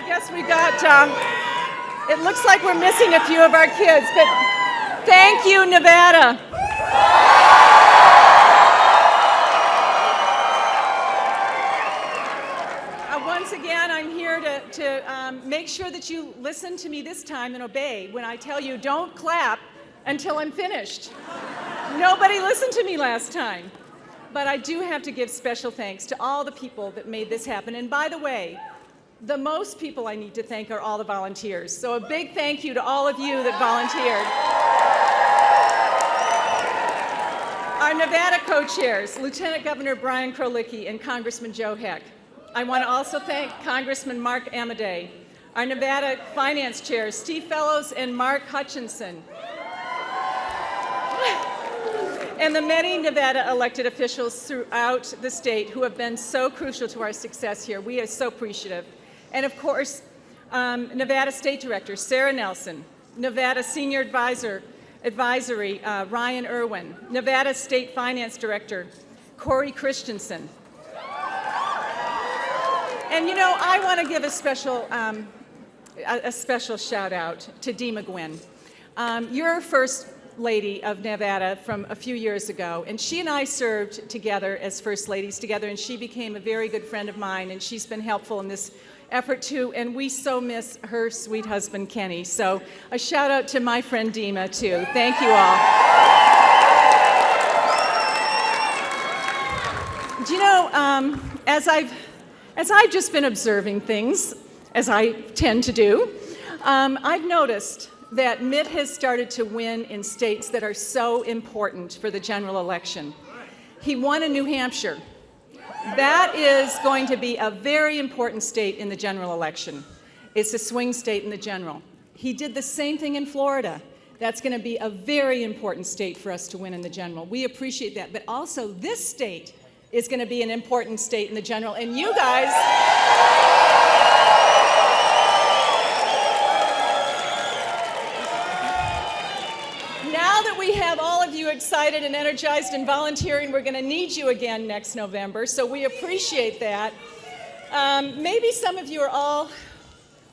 guess we got, it looks like we're missing a few of our kids, but thank you, Nevada. Once again, I'm here to make sure that you listen to me this time and obey when I tell you don't clap until I'm finished. Nobody listened to me last time. But I do have to give special thanks to all the people that made this happen. And by the way, the most people I need to thank are all the volunteers. So a big thank you to all of you that volunteered. Our Nevada co-chairs, Lieutenant Governor Brian Krolicki and Congressman Joe Heck. I want to also thank Congressman Mark Amodei, our Nevada finance chairs, Steve Fellows and Mark Hutchinson, and the many Nevada elected officials throughout the state who have been so crucial to our success here. We are so appreciative. And of course, Nevada State Director Sarah Nelson, Nevada Senior Advisory Ryan Irwin, Nevada State Finance Director Corey Christensen. And you know, I want to give a special shout out to Dee McGuinn. You're First Lady of Nevada from a few years ago, and she and I served together as First Ladies together, and she became a very good friend of mine, and she's been helpful in this effort too, and we so miss her sweet husband, Kenny. So a shout out to my friend Dima too. Thank you all. Do you know, as I've just been observing things, as I tend to do, I've noticed that Mitt has started to win in states that are so important for the general election. He won in New Hampshire. That is going to be a very important state in the general election. It's a swing state in the general. He did the same thing in Florida. That's going to be a very important state for us to win in the general. We appreciate that. But also, this state is going to be an important state in the general. And you guys... Now that we have all of you excited and energized and volunteering, we're going to need you again next November, so we appreciate that. Maybe some of you are all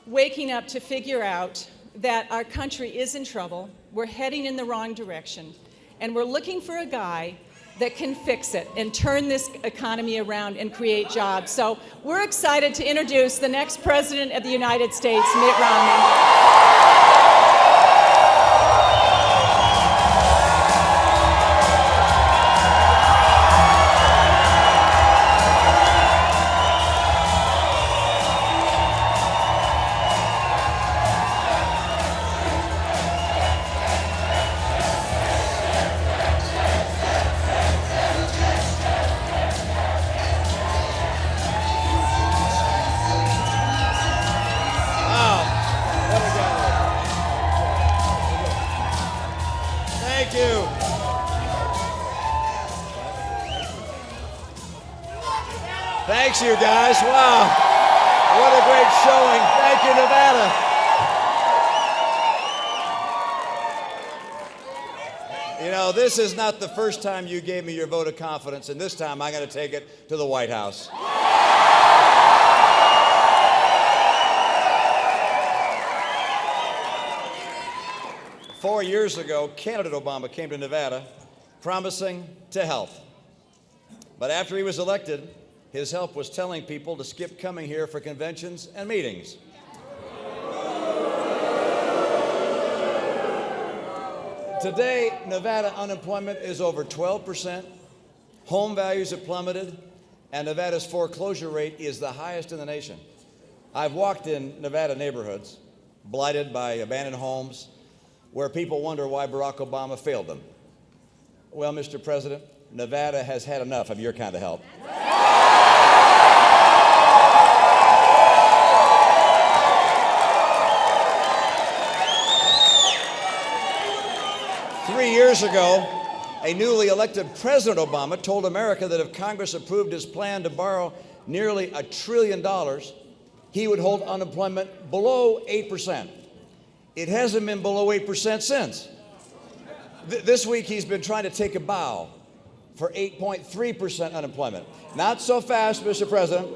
waking up to figure out that our country is in trouble, we're heading in the wrong direction, and we're looking for a guy that can fix it and turn this economy around and create jobs. So we're excited to introduce the next President of the United States, Mitt Romney. Thanks, you guys. Wow. What a great showing. Thank you, Nevada. You know, this is not the first time you gave me your vote of confidence, and this time I'm going to take it to the White House. 4 years ago, candidate Obama came to Nevada promising to help. But after he was elected, his help was telling people to skip coming here for conventions and meetings. Today, Nevada unemployment is over 12%, home values have plummeted, and Nevada's foreclosure rate is the highest in the nation. I've walked in Nevada neighborhoods blighted by abandoned homes where people wonder why Barack Obama failed them. Well, Mr. President, Nevada has had enough of your kind of help. 3 years ago, a newly elected President Obama told America that if Congress approved his plan to borrow nearly $1 trillion, he would hold unemployment below 8%. It hasn't been below 8% since. This week, he's been trying to take a bow for 8.3% unemployment. Not so fast, Mr. President.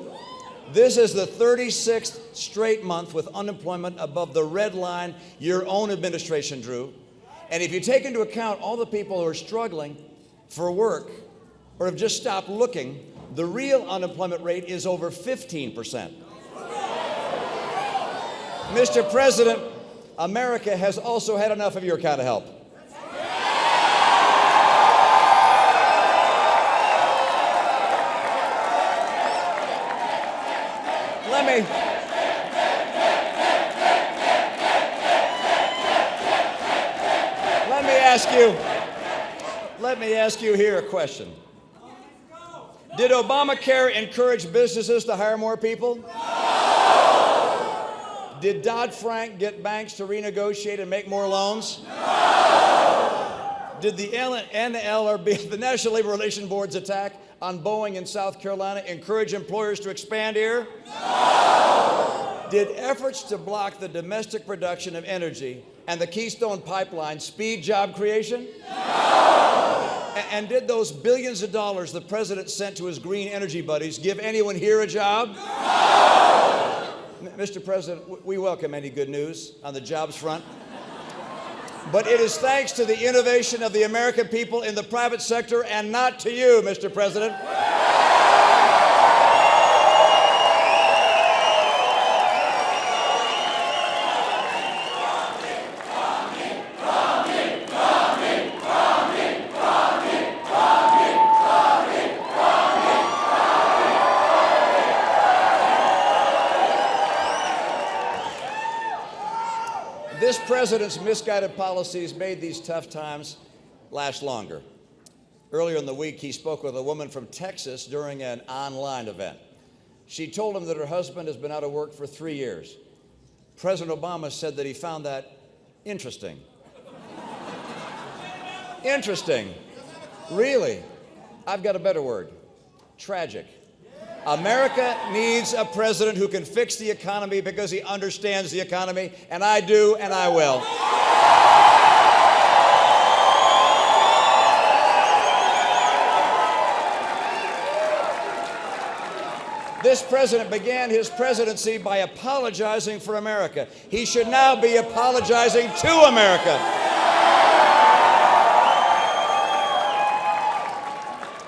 This is the 36th straight month with unemployment above the red line your own administration drew. And if you take into account all the people who are struggling for work or have just stopped looking, the real unemployment rate is over 15%. Mr. President, America has also had enough of your kind of help. Let me ask you here a question. Did Obamacare encourage businesses to hire more people? No. Did Dodd-Frank get banks to renegotiate and make more loans? No. Did the NLRB, the National Labor Relations Board's attack on Boeing in South Carolina, encourage employers to expand here? No. Did efforts to block the domestic production of energy and the Keystone Pipeline speed job creation? No. And did those billions of dollars the president sent to his green energy buddies give anyone here a job? No. Mr. President, we welcome any good news on the jobs front. But it is thanks to the innovation of the American people in the private sector and not to you, Mr. President. This president's misguided policies made these tough times last longer. Earlier in the week, he spoke with a woman from Texas during an online event. She told him that her husband has been out of work for 3 years. President Obama said that he found that interesting. Interesting. Really? I've got a better word. Tragic. America needs a president who can fix the economy because he understands the economy, and I do, and I will. This president began his presidency by apologizing for America. He should now be apologizing to America.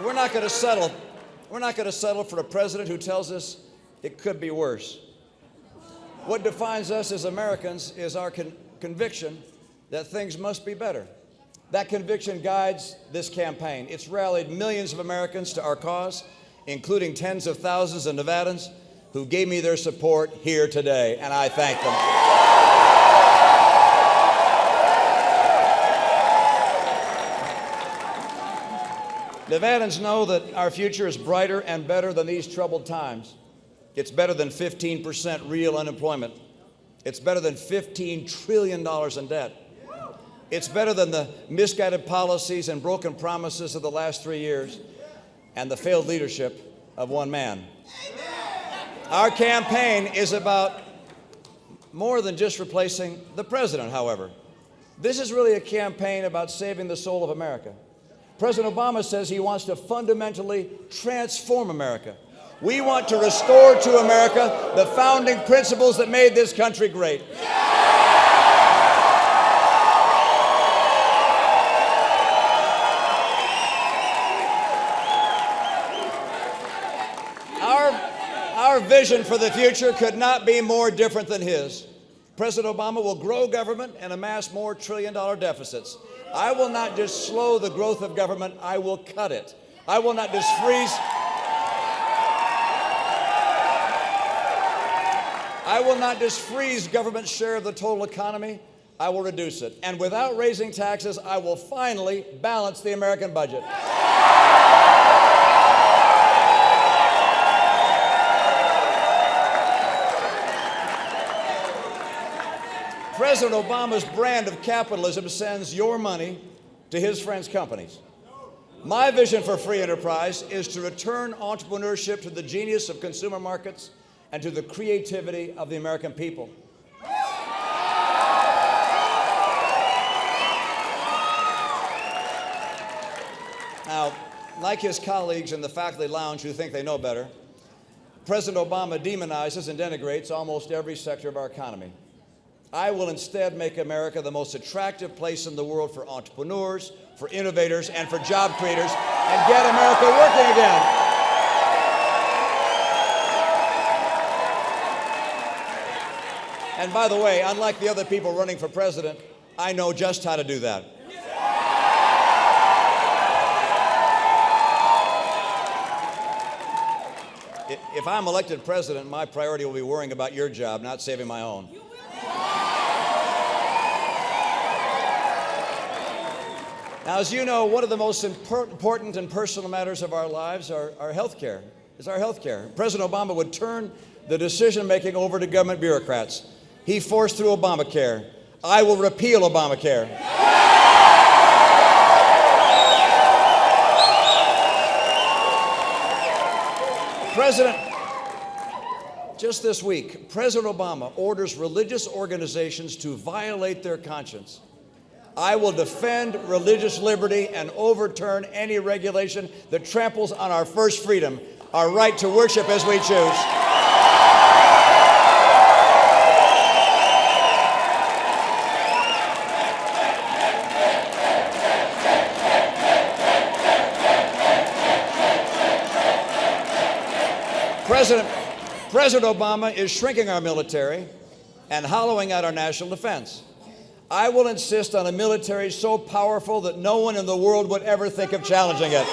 We're not going to settle. We're not going to settle for a president who tells us it could be worse. What defines us as Americans is our conviction that things must be better. That conviction guides this campaign. It's rallied millions of Americans to our cause, including tens of thousands of Nevadans who gave me their support here today, and I thank them. Nevadans know that our future is brighter and better than these troubled times. It's better than 15% real unemployment. It's better than $15 trillion in debt. It's better than the misguided policies and broken promises of the last 3 years and the failed leadership of one man. Our campaign is about more than just replacing the president, however. This is really a campaign about saving the soul of America. President Obama says he wants to fundamentally transform America. We want to restore to America the founding principles that made this country great. Our vision for the future could not be more different than his. President Obama will grow government and amass more trillion-dollar deficits. I will not just slow the growth of government, I will cut it. I will not just freeze. I will not just freeze government's share of the total economy, I will reduce it. And without raising taxes, I will finally balance the American budget. President Obama's brand of capitalism sends your money to his friends' companies. My vision for free enterprise is to return entrepreneurship to the genius of consumer markets and to the creativity of the American people. Now, like his colleagues in the faculty lounge who think they know better, President Obama demonizes and denigrates almost every sector of our economy. I will instead make America the most attractive place in the world for entrepreneurs, for innovators, and for job creators, and get America working again. And by the way, unlike the other people running for president, I know just how to do that. If I'm elected president, my priority will be worrying about your job, not saving my own. Now, as you know, one of the most important and personal matters of our lives are health care. Is our health care. President Obama would turn the decision-making over to government bureaucrats. He forced through Obamacare. I will repeal Obamacare. Just this week, President Obama orders religious organizations to violate their conscience. I will defend religious liberty and overturn any regulation that tramples on our first freedom, our right to worship as we choose. President Obama is shrinking our military and hollowing out our national defense. I will insist on a military so powerful that no one in the world would ever think of challenging it.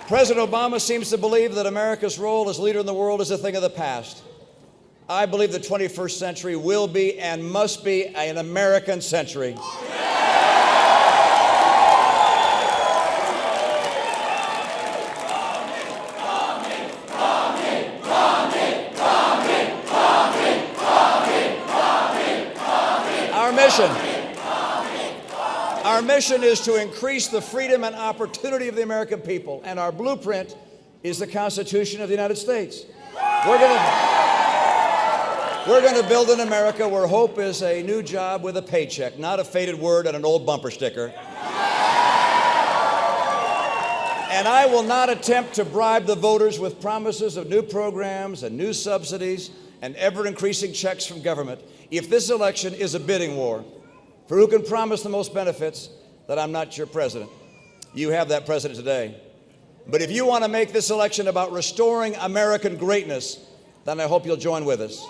President Obama seems to believe that America's role as leader in the world is a thing of the past. I believe the 21st century will be and must be an American century. Our mission is to increase the freedom and opportunity of the American people, and our blueprint is the Constitution of the United States. We're going to build an America where hope is a new job with a paycheck, not a faded word on an old bumper sticker. And I will not attempt to bribe the voters with promises of new programs and new subsidies and ever-increasing checks from government. If this election is a bidding war for who can promise the most benefits, then I'm not your president. You have that president today. But if you want to make this election about restoring American greatness, then I hope you'll join with us.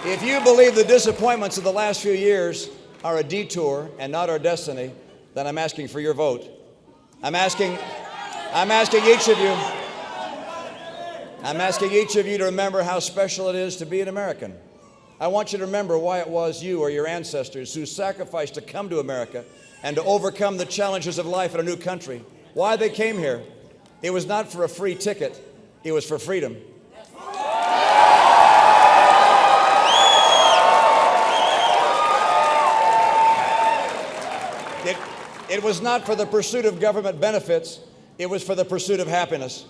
If you believe the disappointments of the last few years are a detour and not our destiny, then I'm asking for your vote. I'm asking each of you to remember how special it is to be an American. I want you to remember why it was you or your ancestors who sacrificed to come to America and to overcome the challenges of life in a new country. Why they came here. It was not for a free ticket. It was for freedom. It was not for the pursuit of government benefits. It was for the pursuit of happiness.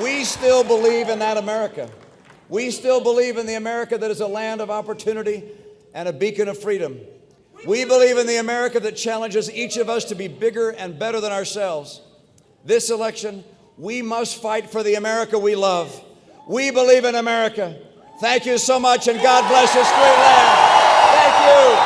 We still believe in that America. We still believe in the America that is a land of opportunity and a beacon of freedom. We believe in the America that challenges each of us to be bigger and better than ourselves. This election, we must fight for the America we love. We believe in America. Thank you so much, and God bless this great land. Thank you.